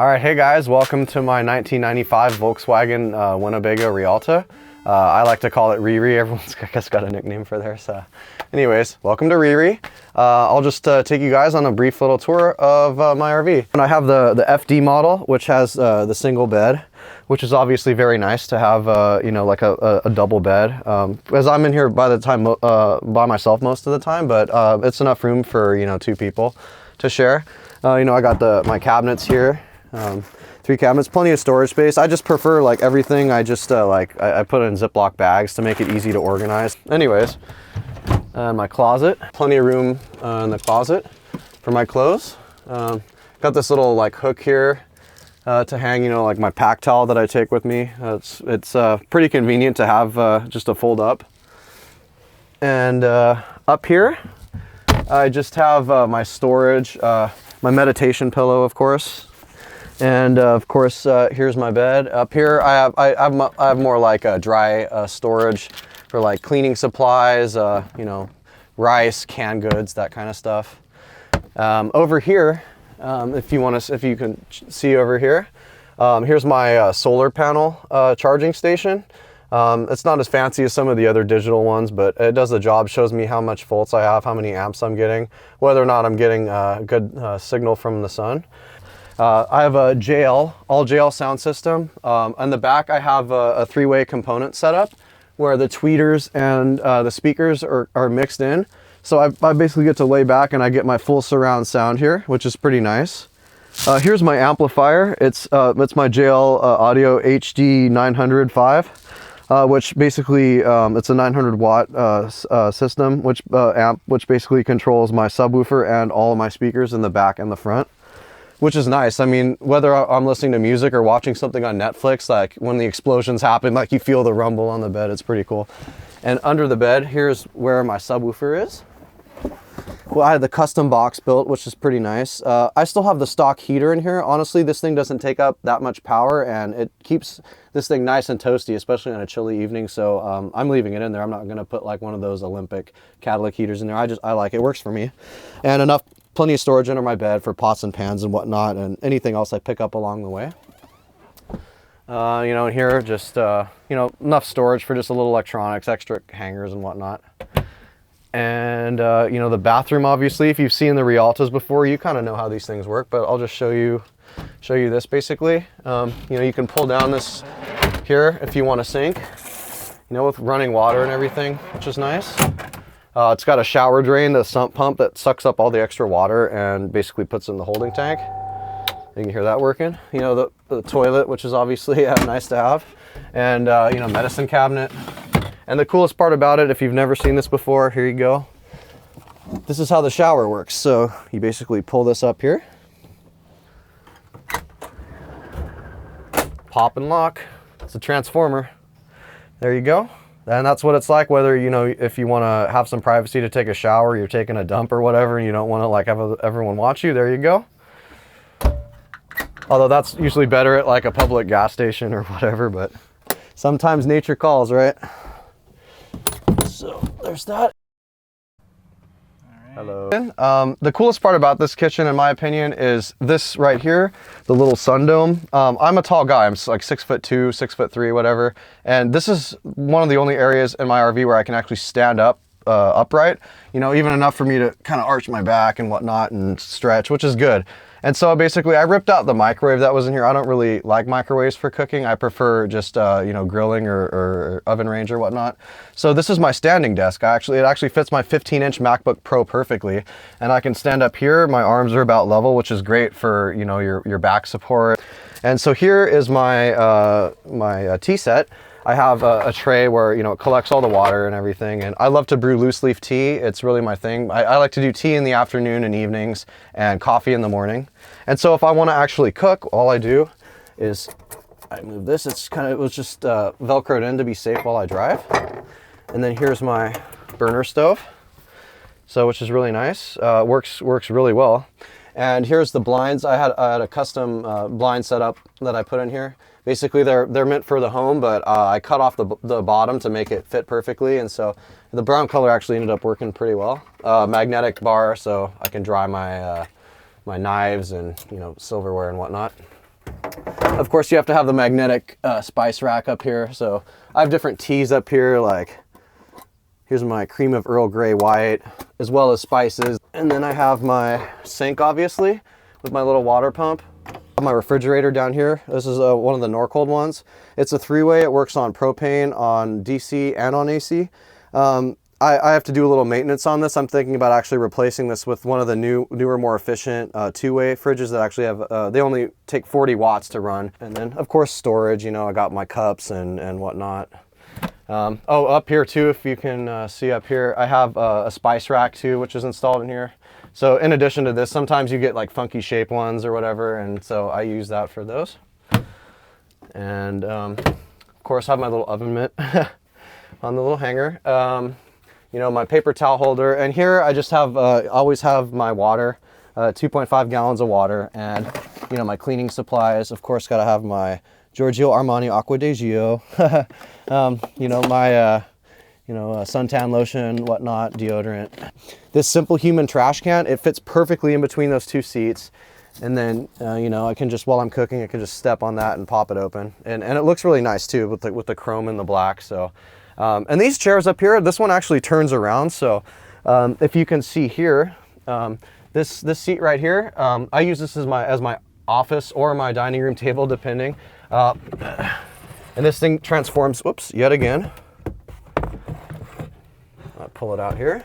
All right, hey guys, welcome to my 1995 Volkswagen Winnebago Rialta. I like to call it Riri. Everyone's, I guess, got a nickname for theirs. Anyways, welcome to Riri. I'll just take you guys on a brief little tour of my RV. And I have the FD model, which has the single bed, which is obviously very nice to have, you know, like a double bed. As I'm in here by myself most of the time, but it's enough room for, you know, two people to share. You know, I got my cabinets here. 3 cabinets, plenty of storage space. I just prefer like everything. I just I put it in Ziploc bags to make it easy to organize. Anyways, my closet, plenty of room in the closet for my clothes. Got this little like hook here to hang, you know, like my pack towel that I take with me. It's pretty convenient to have just to fold up. And up here, I just have my storage, my meditation pillow, of course. And of course, here's my bed. Up here, I have more like a dry storage for like cleaning supplies, you know, rice, canned goods, that kind of stuff. Over here, if you can see over here, here's my solar panel charging station. It's not as fancy as some of the other digital ones, but it does the job. Shows me how much volts I have, how many amps I'm getting, whether or not I'm getting a good signal from the sun. I have a JL, all JL sound system. On the back, I have a 3-way component setup where the tweeters and the speakers are mixed in. So I basically get to lay back and I get my full surround sound here, which is pretty nice. Here's my amplifier. It's my JL Audio HD 905, which basically it's a 900 watt system, which basically controls my subwoofer and all of my speakers in the back and the front, which is nice. I mean, whether I'm listening to music or watching something on Netflix, like when the explosions happen, like you feel the rumble on the bed, it's pretty cool. And under the bed, here's where my subwoofer is. Well, I had the custom box built, which is pretty nice. I still have the stock heater in here. Honestly, this thing doesn't take up that much power and it keeps this thing nice and toasty, especially on a chilly evening. So I'm leaving it in there. I'm not gonna put like one of those Olympic catalytic heaters in there. I like it, it works for me. And plenty of storage under my bed for pots and pans and whatnot, and anything else I pick up along the way. You know, here just, you know, enough storage for just a little electronics, extra hangers and whatnot. And, you know, the bathroom, obviously, if you've seen the Rialtas before, you kind of know how these things work, but I'll just show you this basically. You know, you can pull down this here if you want to sink, you know, with running water and everything, which is nice. It's got a shower drain, the sump pump that sucks up all the extra water and basically puts it in the holding tank. You can hear that working. You know, the toilet, which is obviously nice to have. And, you know, medicine cabinet. And the coolest part about it, if you've never seen this before, here you go. This is how the shower works. So you basically pull this up here. Pop and lock. It's a transformer. There you go. And that's what it's like, whether, you know, if you want to have some privacy to take a shower, you're taking a dump or whatever, and you don't want to like have everyone watch you, there you go. Although that's usually better at like a public gas station or whatever, but sometimes nature calls, right? So there's that. Hello. The coolest part about this kitchen, in my opinion, is this right here, the little sun dome. I'm a tall guy. I'm like 6'2", 6'3", whatever. And this is one of the only areas in my RV where I can actually stand up upright. You know, even enough for me to kind of arch my back and whatnot and stretch, which is good. And so basically I ripped out the microwave that was in here. I don't really like microwaves for cooking. I prefer just, you know, grilling or oven range or whatnot. So this is my standing desk. It actually fits my 15-inch MacBook Pro perfectly. And I can stand up here. My arms are about level, which is great for, you know, your back support. And so here is my, my tea set. I have a tray where, you know, it collects all the water and everything. And I love to brew loose leaf tea. It's really my thing. I like to do tea in the afternoon and evenings and coffee in the morning. And so if I want to actually cook, all I do is I move this. It was just Velcroed in to be safe while I drive. And then here's my burner stove. So, which is really nice. Works really well. And here's the blinds. I had a custom blind setup that I put in here. Basically, they're meant for the home, but I cut off the bottom to make it fit perfectly, and so the brown color actually ended up working pretty well. Magnetic bar, so I can dry my my knives and, you know, silverware and whatnot. Of course, you have to have the magnetic spice rack up here. So I have different teas up here, like here's my cream of Earl Grey white, as well as spices. And then I have my sink, obviously, with my little water pump. I have my refrigerator down here. This is one of the Norcold ones. It's a 3-way. It works on propane, on DC, and on AC. I have to do a little maintenance on this. I'm thinking about actually replacing this with one of the newer, more efficient 2-way fridges that actually have, they only take 40 watts to run. And then, of course, storage. You know, I got my cups and whatnot. Oh, up here too, if you can see up here, I have a spice rack too, which is installed in here. So in addition to this, sometimes you get like funky shape ones or whatever, and so I use that for those. And of course, I have my little oven mitt on the little hanger. You know, my paper towel holder, and here I just have, always have my water, 2.5 gallons of water, and, you know, my cleaning supplies. Of course, gotta have my Giorgio Armani Acqua di Gio, you know, my, suntan lotion, whatnot, deodorant. This Simple Human trash can, it fits perfectly in between those two seats. And then, you know, I can just, while I'm cooking, I can just step on that and pop it open. And it looks really nice too, with the chrome and the black, so. And these chairs up here, this one actually turns around. So if you can see here, this seat right here, I use this as my office or my dining room table, depending. And this thing transforms, whoops, yet again. I pull it out here.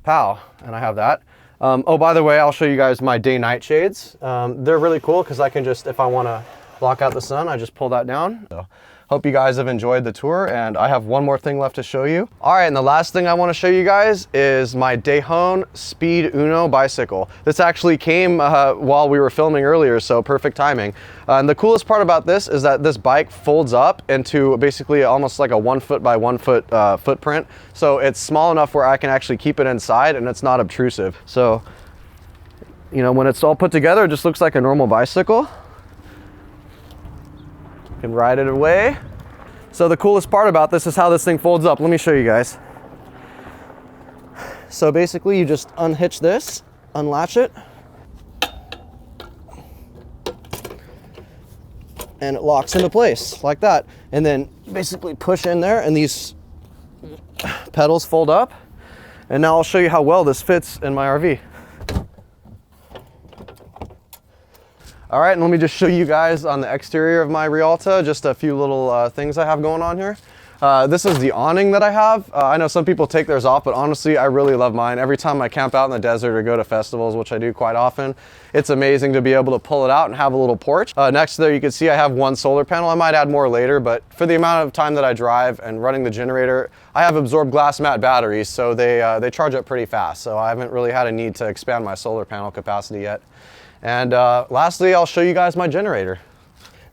Pow, and I have that. Oh, by the way, I'll show you guys my day-night shades. They're really cool because I can just, if I want to block out the sun, I just pull that down. So, hope you guys have enjoyed the tour, and I have one more thing left to show you. All right, and the last thing I want to show you guys is my Dejón Speed Uno bicycle. This actually came while we were filming earlier, so perfect timing. And the coolest part about this is that this bike folds up into basically almost like a 1 foot by 1 foot footprint. So it's small enough where I can actually keep it inside and it's not obtrusive. So, you know, when it's all put together, it just looks like a normal bicycle. Can ride it away. So the coolest part about this is how this thing folds up. Let me show you guys. So basically you just unhitch this, unlatch it, and it locks into place like that. And then basically push in there and these pedals fold up. And now I'll show you how well this fits in my RV. All right, and let me just show you guys on the exterior of my Rialta, just a few little things I have going on here. This is the awning that I have. I know some people take theirs off, but honestly, I really love mine. Every time I camp out in the desert or go to festivals, which I do quite often, it's amazing to be able to pull it out and have a little porch. Next to there, you can see I have one solar panel. I might add more later, but for the amount of time that I drive and running the generator, I have absorbed glass mat batteries, so they charge up pretty fast. So I haven't really had a need to expand my solar panel capacity yet. And lastly, I'll show you guys my generator.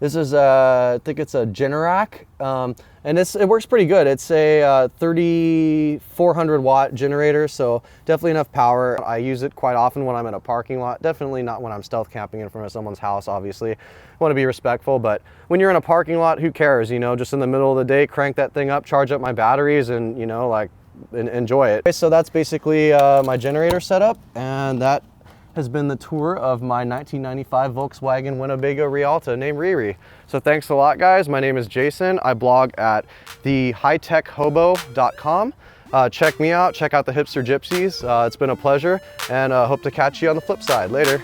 This is, I think it's a Generac, and it works pretty good. It's a 3,400 watt generator, so definitely enough power. I use it quite often when I'm in a parking lot. Definitely not when I'm stealth camping in front of someone's house, obviously. I want to be respectful, but when you're in a parking lot, who cares? You know, just in the middle of the day, crank that thing up, charge up my batteries, and, you know, like, enjoy it. Okay, so that's basically my generator setup, and that has been the tour of my 1995 Volkswagen Winnebago Rialta named Riri. So thanks a lot, guys. My name is Jason. I blog at thehightechhobo.com. Check me out. Check out the Hipster Gypsies. It's been a pleasure, and hope to catch you on the flip side. Later.